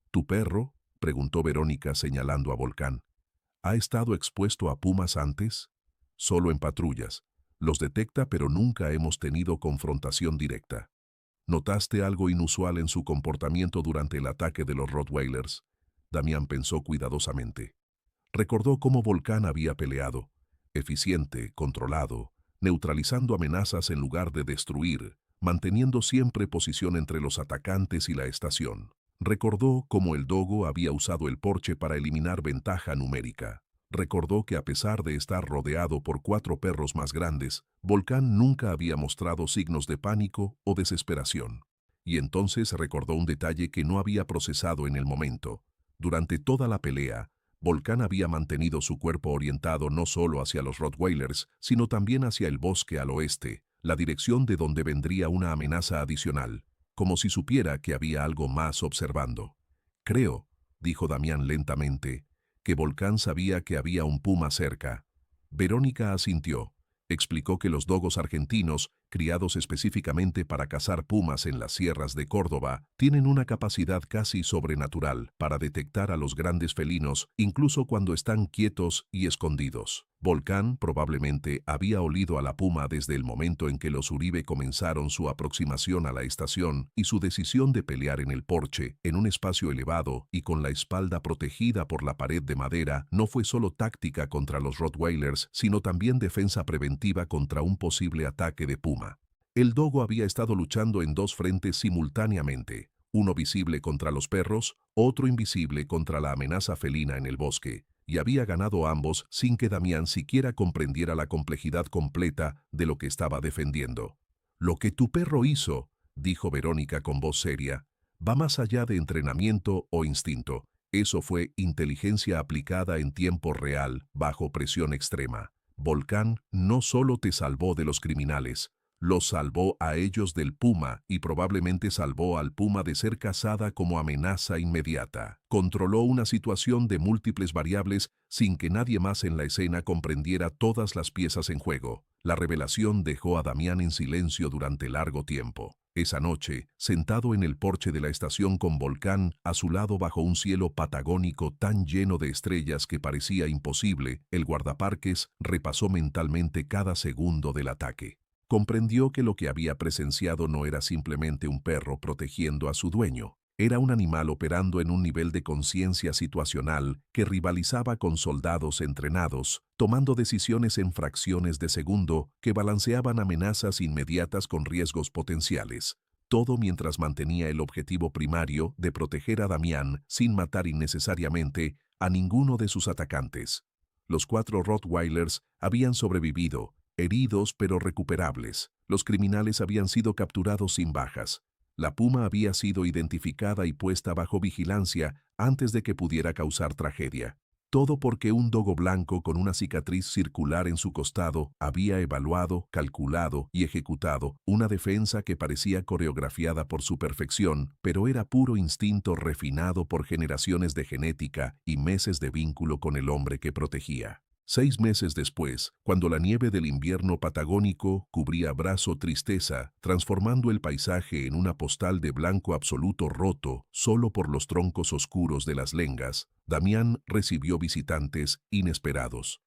[SPEAKER 1] ¿Tu perro?, preguntó Verónica señalando a Volcán. ¿Ha estado expuesto a pumas antes? Solo en patrullas. Los detecta, pero nunca hemos tenido confrontación directa. ¿Notaste algo inusual en su comportamiento durante el ataque de los Rottweilers? Damián pensó cuidadosamente. Recordó cómo Volcán había peleado, eficiente, controlado, neutralizando amenazas en lugar de destruir, manteniendo siempre posición entre los atacantes y la estación. Recordó cómo el dogo había usado el porche para eliminar ventaja numérica. Recordó que a pesar de estar rodeado por 4 perros más grandes, Volcán nunca había mostrado signos de pánico o desesperación. Y entonces recordó un detalle que no había procesado en el momento. Durante toda la pelea, Volcán había mantenido su cuerpo orientado no solo hacia los Rottweilers, sino también hacia el bosque al oeste, la dirección de donde vendría una amenaza adicional, como si supiera que había algo más observando. Creo, dijo Damián lentamente, que Volcán sabía que había un puma cerca. Verónica asintió. Explicó que los dogos argentinos, criados específicamente para cazar pumas en las sierras de Córdoba, tienen una capacidad casi sobrenatural para detectar a los grandes felinos, incluso cuando están quietos y escondidos. Volcán probablemente había olido a la puma desde el momento en que los Uribe comenzaron su aproximación a la estación, y su decisión de pelear en el porche, en un espacio elevado y con la espalda protegida por la pared de madera, no fue solo táctica contra los Rottweilers, sino también defensa preventiva contra un posible ataque de puma. El dogo había estado luchando en 2 frentes simultáneamente, uno visible contra los perros, otro invisible contra la amenaza felina en el bosque, y había ganado ambos sin que Damián siquiera comprendiera la complejidad completa de lo que estaba defendiendo. «Lo que tu perro hizo», dijo Verónica con voz seria, «va más allá de entrenamiento o instinto. Eso fue inteligencia aplicada en tiempo real, bajo presión extrema. Volcán no solo te salvó de los criminales, los salvó a ellos del puma y probablemente salvó al puma de ser cazada como amenaza inmediata. Controló una situación de múltiples variables sin que nadie más en la escena comprendiera todas las piezas en juego. La revelación dejó a Damián en silencio durante largo tiempo. Esa noche, sentado en el porche de la estación con Volcán a su lado bajo un cielo patagónico tan lleno de estrellas que parecía imposible, el guardaparques repasó mentalmente cada segundo del ataque. Comprendió que lo que había presenciado no era simplemente un perro protegiendo a su dueño. Era un animal operando en un nivel de conciencia situacional que rivalizaba con soldados entrenados, tomando decisiones en fracciones de segundo que balanceaban amenazas inmediatas con riesgos potenciales. Todo mientras mantenía el objetivo primario de proteger a Damián sin matar innecesariamente a ninguno de sus atacantes. Los 4 Rottweilers habían sobrevivido, heridos pero recuperables. Los criminales habían sido capturados sin bajas. La puma había sido identificada y puesta bajo vigilancia antes de que pudiera causar tragedia. Todo porque un dogo blanco con una cicatriz circular en su costado había evaluado, calculado y ejecutado una defensa que parecía coreografiada por su perfección, pero era puro instinto refinado por generaciones de genética y meses de vínculo con el hombre que protegía. 6 meses después, cuando la nieve del invierno patagónico cubría brazo tristeza, transformando el paisaje en una postal de blanco absoluto roto solo por los troncos oscuros de las lengas, Damián recibió visitantes inesperados.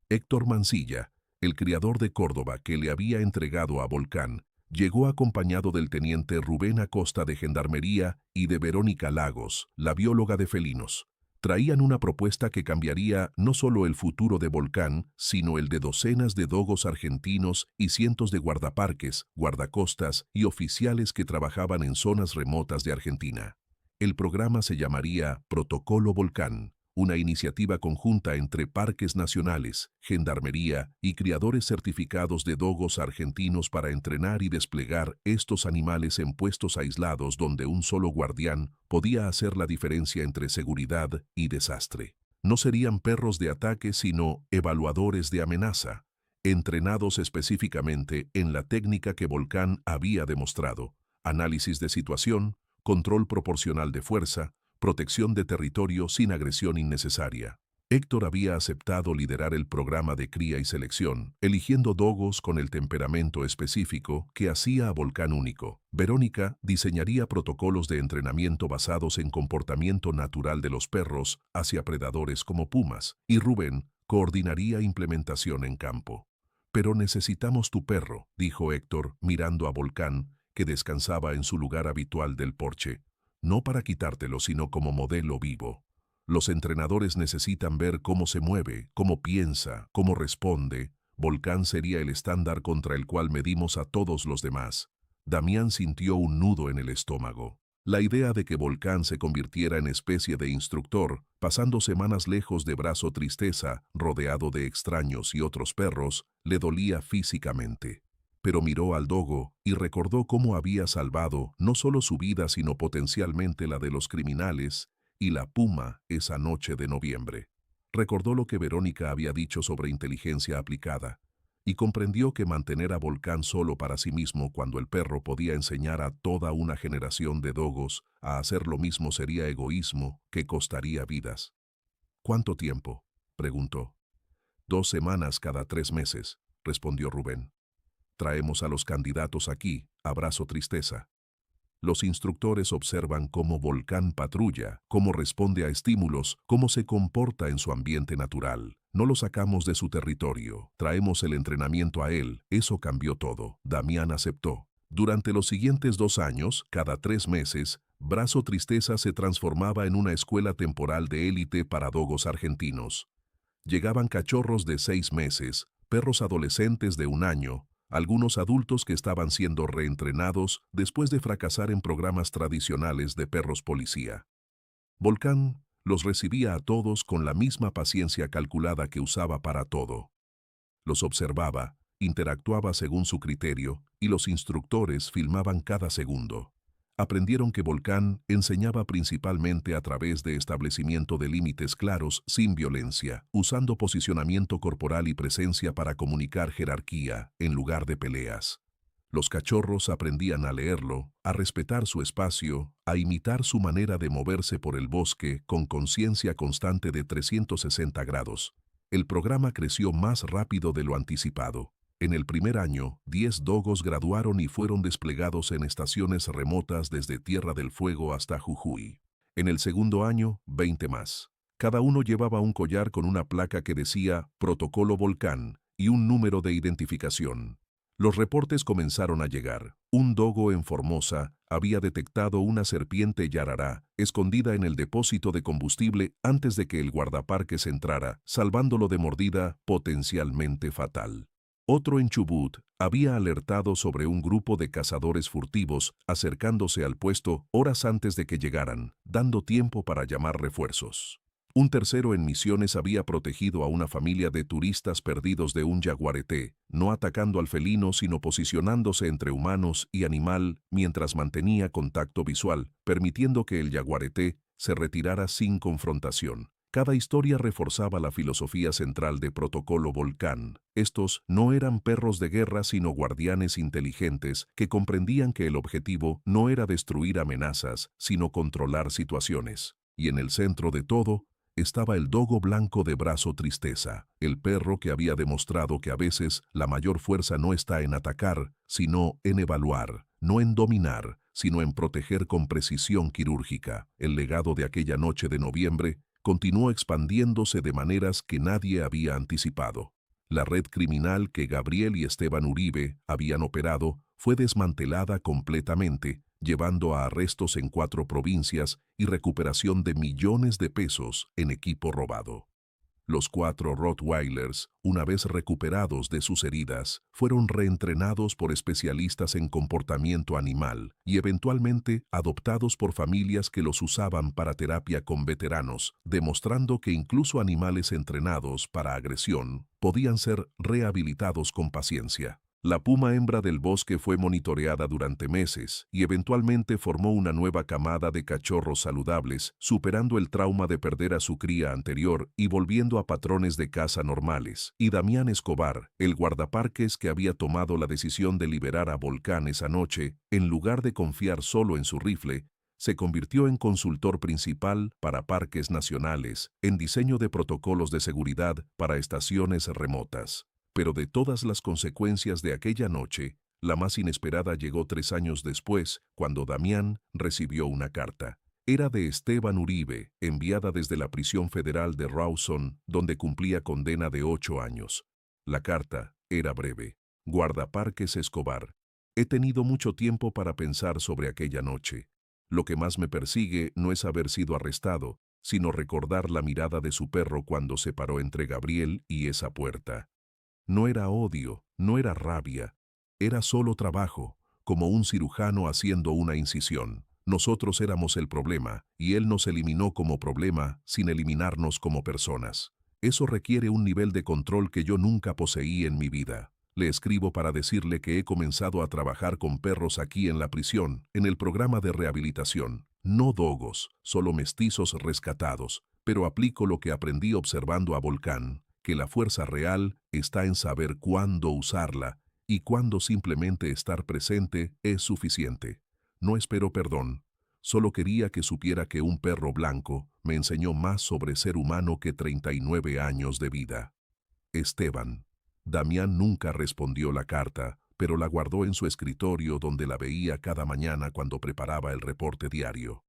[SPEAKER 1] Héctor Mancilla, el criador de Córdoba que le había entregado a Volcán, llegó acompañado del teniente Rubén Acosta de Gendarmería y de Verónica Lagos, la bióloga de felinos. Traían una propuesta que cambiaría no solo el futuro de Volcán, sino el de docenas de dogos argentinos y cientos de guardaparques, guardacostas y oficiales que trabajaban en zonas remotas de Argentina. El programa se llamaría Protocolo Volcán, una iniciativa conjunta entre parques nacionales, gendarmería y criadores certificados de dogos argentinos para entrenar y desplegar estos animales en puestos aislados donde un solo guardián podía hacer la diferencia entre seguridad y desastre. No serían perros de ataque sino evaluadores de amenaza, entrenados específicamente en la técnica que Volcán había demostrado: análisis de situación, control proporcional de fuerza, protección de territorio sin agresión innecesaria. Héctor había aceptado liderar el programa de cría y selección, eligiendo dogos con el temperamento específico que hacía a Volcán único. Verónica diseñaría protocolos de entrenamiento basados en comportamiento natural de los perros hacia predadores como pumas, y Rubén coordinaría implementación en campo. «Pero necesitamos tu perro», dijo Héctor, mirando a Volcán, que descansaba en su lugar habitual del porche. «No para quitártelo, sino como modelo vivo. Los entrenadores necesitan ver cómo se mueve, cómo piensa, cómo responde. Volcán sería el estándar contra el cual medimos a todos los demás». Damián sintió un nudo en el estómago. La idea de que Volcán se convirtiera en especie de instructor, pasando semanas lejos de Brazo Tristeza, rodeado de extraños y otros perros, le dolía físicamente. Pero miró al dogo y recordó cómo había salvado no solo su vida sino potencialmente la de los criminales y la puma esa noche de noviembre. Recordó lo que Verónica había dicho sobre inteligencia aplicada y comprendió que mantener a Volcán solo para sí mismo cuando el perro podía enseñar a toda una generación de dogos a hacer lo mismo sería egoísmo que costaría vidas. «¿Cuánto tiempo?», preguntó. «2 semanas cada 3 meses», respondió Rubén. «Traemos a los candidatos aquí, a Brazo Tristeza. Los instructores observan cómo Volcán patrulla, cómo responde a estímulos, cómo se comporta en su ambiente natural. No lo sacamos de su territorio, traemos el entrenamiento a él. Eso cambió todo». Damián aceptó. Durante los siguientes 2 años, cada 3 meses, Brazo Tristeza se transformaba en una escuela temporal de élite para dogos argentinos. Llegaban cachorros de 6 meses, perros adolescentes de 1 año, algunos adultos que estaban siendo reentrenados después de fracasar en programas tradicionales de perros policía. Volcán los recibía a todos con la misma paciencia calculada que usaba para todo. Los observaba, interactuaba según su criterio y los instructores filmaban cada segundo. Aprendieron que Volcán enseñaba principalmente a través de establecimiento de límites claros sin violencia, usando posicionamiento corporal y presencia para comunicar jerarquía en lugar de peleas. Los cachorros aprendían a leerlo, a respetar su espacio, a imitar su manera de moverse por el bosque con conciencia constante de 360 grados. El programa creció más rápido de lo anticipado. En el primer año, 10 dogos graduaron y fueron desplegados en estaciones remotas desde Tierra del Fuego hasta Jujuy. En el segundo año, 20 más. Cada uno llevaba un collar con una placa que decía Protocolo Volcán y un número de identificación. Los reportes comenzaron a llegar. Un dogo en Formosa había detectado una serpiente yarará escondida en el depósito de combustible antes de que el guardaparques entrara, salvándolo de mordida potencialmente fatal. Otro en Chubut había alertado sobre un grupo de cazadores furtivos acercándose al puesto horas antes de que llegaran, dando tiempo para llamar refuerzos. Un tercero en Misiones había protegido a una familia de turistas perdidos de un jaguarete, no atacando al felino sino posicionándose entre humanos y animal mientras mantenía contacto visual, permitiendo que el jaguarete se retirara sin confrontación. Cada historia reforzaba la filosofía central de Protocolo Volcán. Estos no eran perros de guerra sino guardianes inteligentes que comprendían que el objetivo no era destruir amenazas, sino controlar situaciones. Y en el centro de todo estaba el dogo blanco de Brazo Tristeza, el perro que había demostrado que a veces la mayor fuerza no está en atacar, sino en evaluar, no en dominar, sino en proteger con precisión quirúrgica. El legado de aquella noche de noviembre continuó expandiéndose de maneras que nadie había anticipado. La red criminal que Gabriel y Esteban Uribe habían operado fue desmantelada completamente, llevando a arrestos en 4 provincias y recuperación de millones de pesos en equipo robado. Los 4 Rottweilers, una vez recuperados de sus heridas, fueron reentrenados por especialistas en comportamiento animal y eventualmente adoptados por familias que los usaban para terapia con veteranos, demostrando que incluso animales entrenados para agresión podían ser rehabilitados con paciencia. La puma hembra del bosque fue monitoreada durante meses y eventualmente formó una nueva camada de cachorros saludables, superando el trauma de perder a su cría anterior y volviendo a patrones de caza normales. Y Damián Escobar, el guardaparques que había tomado la decisión de liberar a Volcán esa noche, en lugar de confiar solo en su rifle, se convirtió en consultor principal para parques nacionales, en diseño de protocolos de seguridad para estaciones remotas. Pero de todas las consecuencias de aquella noche, la más inesperada llegó 3 años después, cuando Damián recibió una carta. Era de Esteban Uribe, enviada desde la prisión federal de Rawson, donde cumplía condena de 8 años. La carta era breve. Guardaparques Escobar. He tenido mucho tiempo para pensar sobre aquella noche. Lo que más me persigue no es haber sido arrestado, sino recordar la mirada de su perro cuando se paró entre Gabriel y esa puerta. No era odio, no era rabia, era solo trabajo, como un cirujano haciendo una incisión. Nosotros éramos el problema, y él nos eliminó como problema sin eliminarnos como personas. Eso requiere un nivel de control que yo nunca poseí en mi vida. Le escribo para decirle que he comenzado a trabajar con perros aquí en la prisión, en el programa de rehabilitación. No dogos, solo mestizos rescatados, pero aplico lo que aprendí observando a Volcán, que la fuerza real está en saber cuándo usarla y cuándo simplemente estar presente es suficiente. No espero perdón, solo quería que supiera que un perro blanco me enseñó más sobre ser humano que 39 años de vida. Esteban. Damián nunca respondió la carta, pero la guardó en su escritorio donde la veía cada mañana cuando preparaba el reporte diario.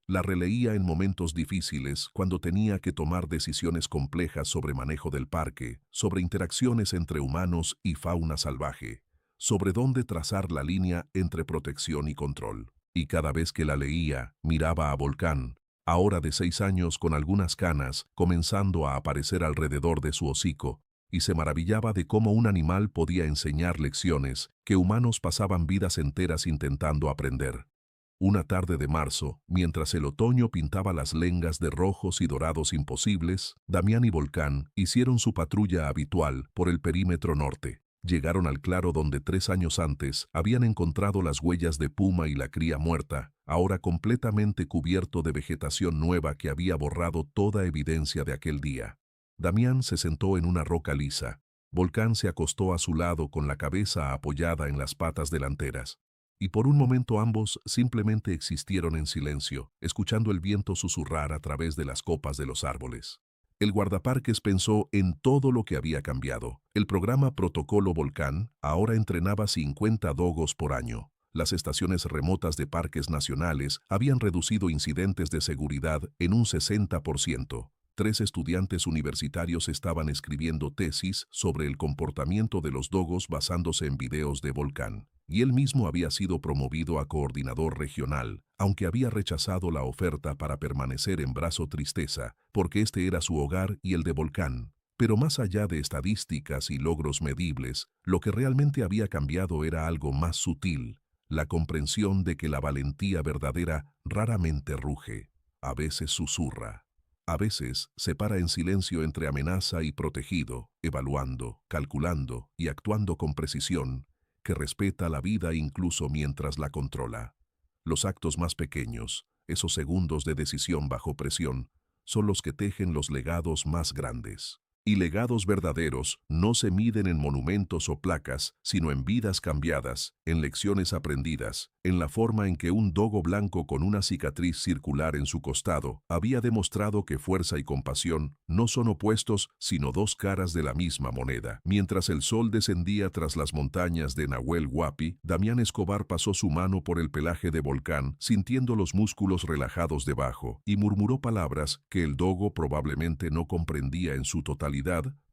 [SPEAKER 1] La releía en momentos difíciles cuando tenía que tomar decisiones complejas sobre manejo del parque, sobre interacciones entre humanos y fauna salvaje, sobre dónde trazar la línea entre protección y control. Y cada vez que la leía, miraba a Volcán, ahora de 6 años con algunas canas comenzando a aparecer alrededor de su hocico, y se maravillaba de cómo un animal podía enseñar lecciones que humanos pasaban vidas enteras intentando aprender. Una tarde de marzo, mientras el otoño pintaba las lengas de rojos y dorados imposibles, Damián y Volcán hicieron su patrulla habitual por el perímetro norte. Llegaron al claro donde 3 años antes habían encontrado las huellas de puma y la cría muerta, ahora completamente cubierto de vegetación nueva que había borrado toda evidencia de aquel día. Damián se sentó en una roca lisa. Volcán se acostó a su lado con la cabeza apoyada en las patas delanteras. Y por un momento ambos simplemente existieron en silencio, escuchando el viento susurrar a través de las copas de los árboles. El guardaparques pensó en todo lo que había cambiado. El programa Protocolo Volcán ahora entrenaba 50 dogos por año. Las estaciones remotas de parques nacionales habían reducido incidentes de seguridad en un 60%. 3 estudiantes universitarios estaban escribiendo tesis sobre el comportamiento de los dogos basándose en videos de Volcán, y él mismo había sido promovido a coordinador regional, aunque había rechazado la oferta para permanecer en Brazo Tristeza, porque este era su hogar y el de Volcán. Pero más allá de estadísticas y logros medibles, lo que realmente había cambiado era algo más sutil, la comprensión de que la valentía verdadera raramente ruge, a veces susurra. A veces se para en silencio entre amenaza y protegido, evaluando, calculando y actuando con precisión, que respeta la vida incluso mientras la controla. Los actos más pequeños, esos segundos de decisión bajo presión, son los que tejen los legados más grandes. Y legados verdaderos no se miden en monumentos o placas, sino en vidas cambiadas, en lecciones aprendidas, en la forma en que un dogo blanco con una cicatriz circular en su costado había demostrado que fuerza y compasión no son opuestos, sino 2 caras de la misma moneda. Mientras el sol descendía tras las montañas de Nahuel Huapi, Damián Escobar pasó su mano por el pelaje de Volcán, sintiendo los músculos relajados debajo, y murmuró palabras que el dogo probablemente no comprendía en su totalidad,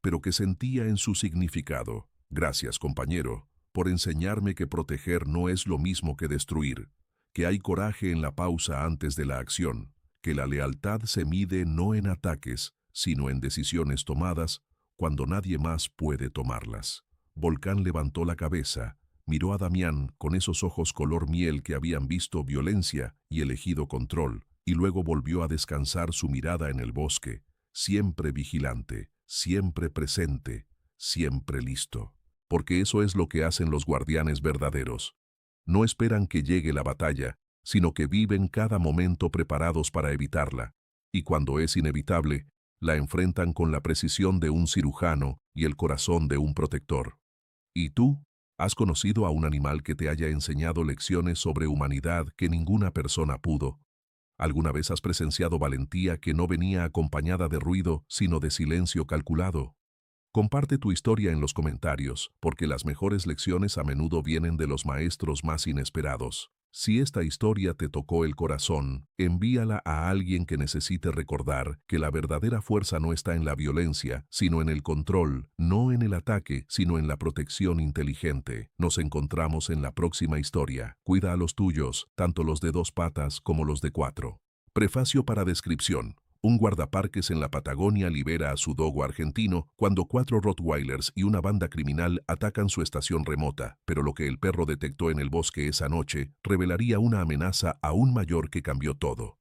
[SPEAKER 1] pero que sentía en su significado. Gracias, compañero, por enseñarme que proteger no es lo mismo que destruir, que hay coraje en la pausa antes de la acción, que la lealtad se mide no en ataques, sino en decisiones tomadas cuando nadie más puede tomarlas. Volcán levantó la cabeza, miró a Damián con esos ojos color miel que habían visto violencia y elegido control, y luego volvió a descansar su mirada en el bosque, siempre vigilante, siempre presente, siempre listo. Porque eso es lo que hacen los guardianes verdaderos. No esperan que llegue la batalla, sino que viven cada momento preparados para evitarla, y cuando es inevitable, la enfrentan con la precisión de un cirujano y el corazón de un protector. ¿Y tú? ¿Has conocido a un animal que te haya enseñado lecciones sobre humanidad que ninguna persona pudo? ¿Alguna vez has presenciado valentía que no venía acompañada de ruido, sino de silencio calculado? Comparte tu historia en los comentarios, porque las mejores lecciones a menudo vienen de los maestros más inesperados. Si esta historia te tocó el corazón, envíala a alguien que necesite recordar que la verdadera fuerza no está en la violencia, sino en el control, no en el ataque, sino en la protección inteligente. Nos encontramos en la próxima historia. Cuida a los tuyos, tanto los de 2 patas como los de 4. Prefacio para descripción. Un guardaparques en la Patagonia libera a su dogo argentino cuando 4 Rottweilers y una banda criminal atacan su estación remota, pero lo que el perro detectó en el bosque esa noche revelaría una amenaza aún mayor que cambió todo.